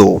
2।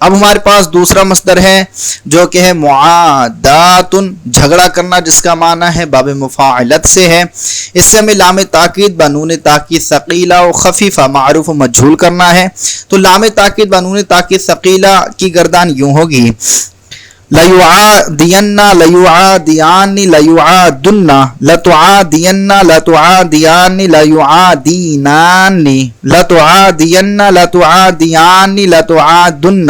اب ہمارے پاس دوسرا مصدر ہے جو کہ ہے معاداتن، جھگڑا کرنا، جس کا معنی ہے باب مفاعلت سے ہے. اس سے ہمیں لام تاکید بنون تاکید ثقیلہ و خفیفہ معروف و مجہول کرنا ہے. تو لام تاکید بنون تاکید ثقیلہ کی گردان یوں ہوگی لیعادین لیعادیان لیعادن لتعادین لتعادیان لیعادینان لتعادین لتعادیان لتعادن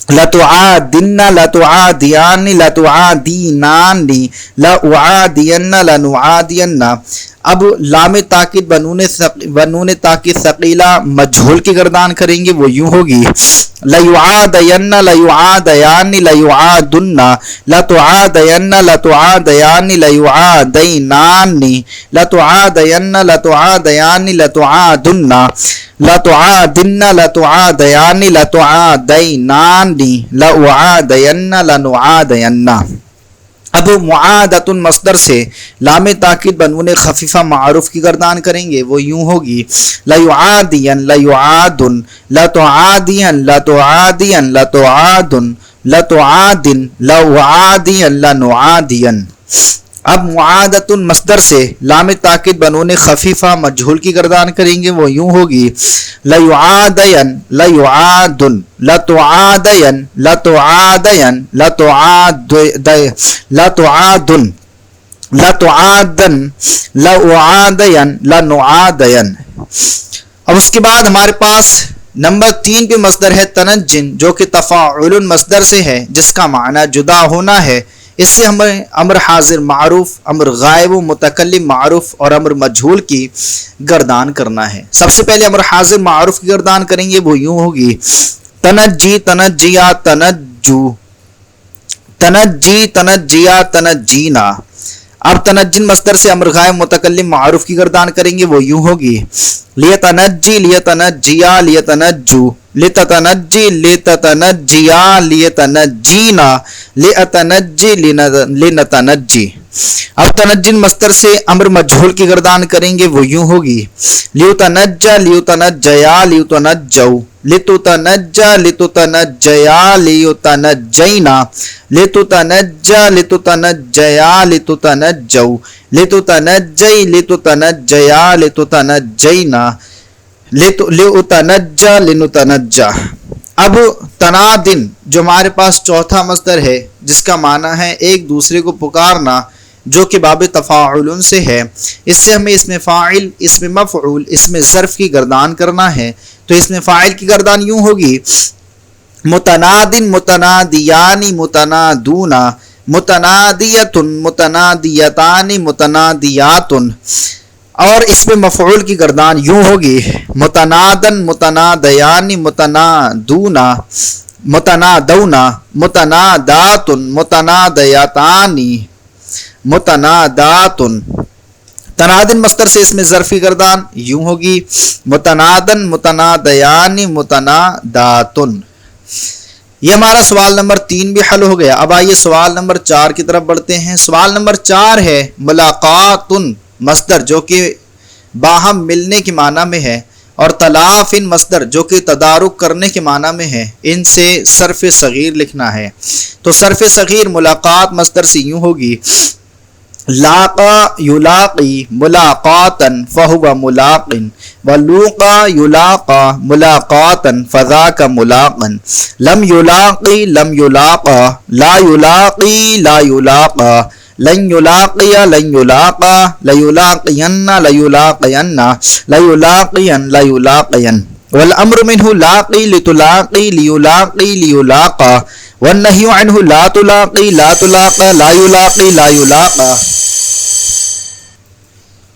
لتعادن لتعادیان لتعادینان لأعادین لنعادین. اب لام تاکید بنون تاکید ثقیلہ مجہول کی گردان کریں گے، وہ یوں ہوگی لیعادین لیعادیان لیعادن لتعادین لتعادیان لیعادینان لتعادین لتعادیان لتعادن لتعادن لتعادیان لتعادینان لأعادین لنعادین. اب معادۃ مصدر سے لام تاکید بنون خفیفہ معروف کی گردان کریں گے، وہ یوں ہوگی لیعادین لیعادن لتعادین لتعادین لتعادن لتعادن لأعادین لنعادین. اب معادۃ مصدر سے لام تاکید بنون خفیفہ مجہول کی گردان کریں گے، وہ یوں ہوگی لیعادین لیعادن لتعادین لتعادین لتعادن لتعادن لأعادین لنعادین. اب اس کے بعد ہمارے پاس نمبر 3 پہ مصدر ہے تنجن، جو کہ تفاعل مصدر سے ہے، جس کا معنی جدا ہونا ہے. اس سے ہمیں امر حاضر معروف، امر غائب و متکلم معروف اور امر مجہول کی گردان کرنا ہے. سب سے پہلے امر حاضر معروف کی گردان کریں گے، وہ یوں ہوگی تنجی تنجیا تنجو تنجی تنجیا تنجینا. اب تنجن مصدر سے امر غائب متکلم معروف کی گردان کریں گے، وہ یوں ہوگی لیتنجی لیتنجیا لیتنجو لتتنجی لتتنجیا لیتنجینا لأتنجی لنتنجی. اب تنجن مصدر سے امر مجہول کی گردان کریں گے، وہ یوں ہوگی لیتنجا لیتنجیا لیتنجو لتتنجا لتتنجیا لیتنجینا لتتنجا لتتنجیا لتتنجو لتتنجی لتتنجیا لتتنجینا لتتنجا لنتنجا. اب تنادن جو ہمارے پاس چوتھا مصدر ہے، جس کا معنی ہے ایک دوسرے کو پکارنا، جو کہ باب تفاعل سے ہے. اس سے ہمیں اسم فاعل، اسم مفعول، اسم ظرف کی گردان کرنا ہے. تو اسم فاعل کی گردان یوں ہوگی متنادن متنادیان متنادون متنادیۃ متنادیتان متنادیات. اور اس میں مفعول کی گردان یوں ہوگی متنادن متنادیان متنادون متنادون متنادات متنادیتان متنادات. تنادن مصدر سے اس میں ظرف کی گردان یوں ہوگی متنادن متنادیان متنادات. یہ ہمارا سوال نمبر 3 بھی حل ہو گیا. اب آئیے سوال نمبر 4 کی طرف بڑھتے ہیں. سوال نمبر 4 ہے ملاقاتن مصدر جو کہ باہم ملنے کے معنی میں ہے، اور تلافن مصدر جو کہ تدارک کرنے کے معنی میں ہے. ان سے صرف صغیر لکھنا ہے. تو صرف صغیر ملاقات مصدر سے یوں ہوگی لاقا یلاقی ملاقاتن فہو ملاقن ولوقا یلاقا ملاقاتن فذاک ملاقن لم یلاقی لم یلاقا لا یلاقی لا یلاقا لن یلاقی لن یلاقا لیلاقین لیلاقین لیلاقین لیلاقین والامر منہ لاقی لتلاقی لیلاقی لیلاقا والنہی عنہ لا تلاقی لا تلاقا لا یلاقی لا یلاقا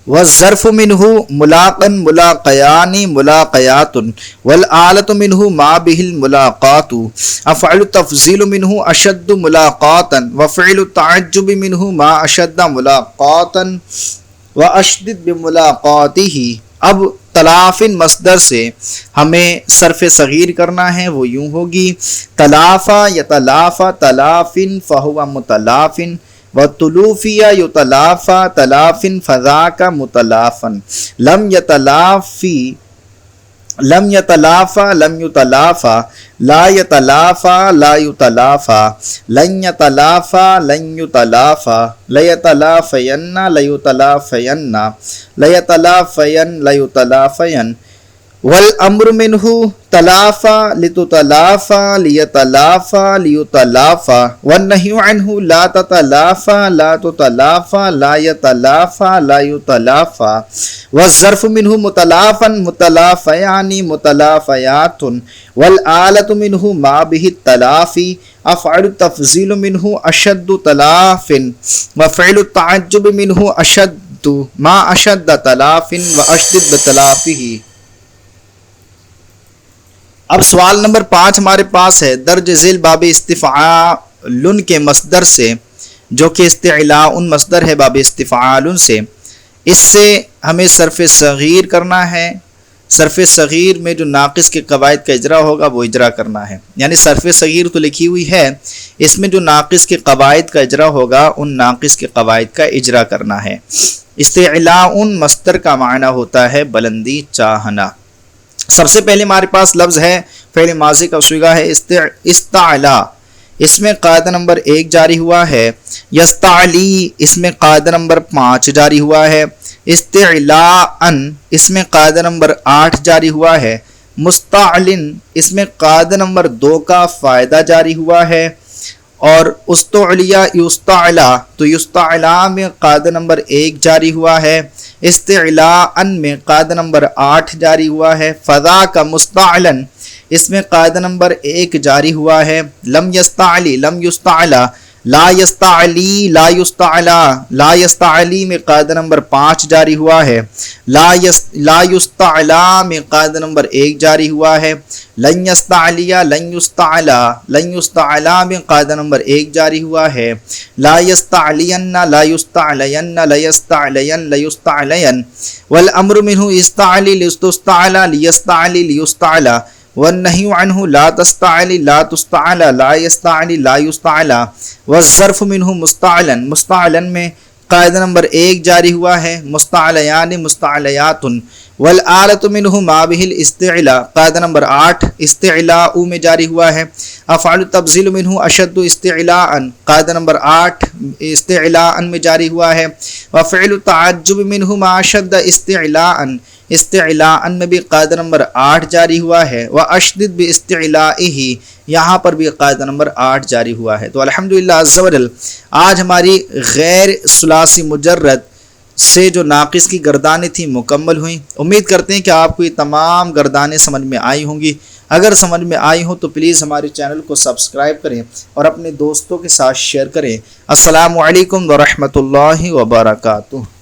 والظرف منہ ملاقن ملاقیان ملاقیات والآلۃ منہ ما بہ الملاقات افعل التفضیل منہ اشد ملاقاتا وفعل التعجب منہ ما اشد ملاقاتا واشدد بملاقاتہ. اب تلافن مصدر سے ہمیں صرف صغیر کرنا ہے، وہ یوں ہوگی تلافا یتلافا تلافن فہو متلافن وتلوفیا یتلافا تلافن فذاک متلافن لم یتلافی لم یتلافا لم یتلافا، لا یتلافا لا یتلافا، لن یتلافا لن یتلافا، لیتلافین لیتلافین، لیتلافین لیتلافین، والامر منہ تلافا لتتلافا لیتلافا لیتلافا، والنہی عنہ لا تتلافا لا تتلافا لا یتلافا لا یتلافا، والظرف منہ متلافا متلافیان متلافیات، والآلۃ منہ ما بہ التلافی، افعل التفضیل منہ اشد تلاف، وفعل التعجب منہ اشد ما اشد تلاف واشدد بتلافہ۔ اب سوال نمبر 5 ہمارے پاس ہے، درج ذیل باب استفعال کے مصدر سے، جو کہ استعلاء مصدر ہے باب استفعال سے، اس سے ہمیں صرف صغیر کرنا ہے۔ صرف صغیر میں جو ناقص کے قواعد کا اجرا ہوگا وہ اجرا کرنا ہے، یعنی صرف صغیر تو لکھی ہوئی ہے، اس میں جو ناقص کے قواعد کا اجرا ہوگا ان ناقص کے قواعد کا اجرا کرنا ہے۔ استعلاء مصدر کا معنی ہوتا ہے بلندی چاہنا۔ سب سے پہلے ہمارے پاس لفظ ہے، فعل ماضی کا صیغہ ہے استعلا، اس میں قاعدہ نمبر 1 جاری ہوا ہے۔ یستعلی، اس میں قاعدہ نمبر 5 جاری ہوا ہے۔ استعلاءً، اس میں قاعدہ نمبر 8 جاری ہوا ہے۔ مستعلن، اس میں قاعدہ نمبر 2 کا فائدہ جاری ہوا ہے۔ اور استعلیٰ یستعلا، تو یستعلا میں قاعدہ نمبر 1 جاری ہوا ہے۔ استعلاءً میں قاعدہ نمبر 8 جاری ہوا ہے۔ فضا کا مستعلن، اس میں قاعدہ نمبر 1 جاری ہوا ہے۔ لم یستعلی لم یستعلا، لا یستعلی لا یستعلا، لا یستعلی میں قاعدہ نمبر 5 جاری ہوا ہے۔ لا یستعلا میں قاعدہ نمبر 1 جاری ہوا ہے۔ لن یستعلی لن یستعلا، لن یستعلا میں قاعدہ نمبر 1 جاری ہوا ہے۔ لا یستعلین لا یستعلین لیستعلین لیستعلین، والامر منہ استعلی لتستعلا لیستعلی لیستعلا، والنہی عنہ لا تستعلی لا تستعلا لا یستعلی لا یستعلا، والظرف منہ مستعلن، مستعلن میں قاعدہ نمبر 1 جاری ہوا ہے۔ مستعلیان مستعلیات، والآلۃ منہ ما بہ الاستعلاء، قاعدہ نمبر 8 استعلاء میں جاری ہوا ہے۔ افعال التفضیل منہ اشد استعلاء، قاعدہ نمبر 8 استعلاء میں جاری ہوا ہے۔ وفعل التعجب منہ ما اشد استعلاء، استعلاء میں بھی قاعدہ نمبر 8 جاری ہوا ہے۔ واشدد باستعلائہ، یہاں پر بھی قاعدہ نمبر 8 جاری ہوا ہے۔ تو الحمدللہ عز و جل آج ہماری غیر ثلاثی مجرد سے جو ناقص کی گردانیں تھیں مکمل ہوئیں۔ امید کرتے ہیں کہ آپ کو یہ تمام گردانیں سمجھ میں آئی ہوں گی۔ اگر سمجھ میں آئی ہوں تو پلیز ہمارے چینل کو سبسکرائب کریں اور اپنے دوستوں کے ساتھ شیئر کریں۔ السلام علیکم ورحمۃ اللہ وبرکاتہ۔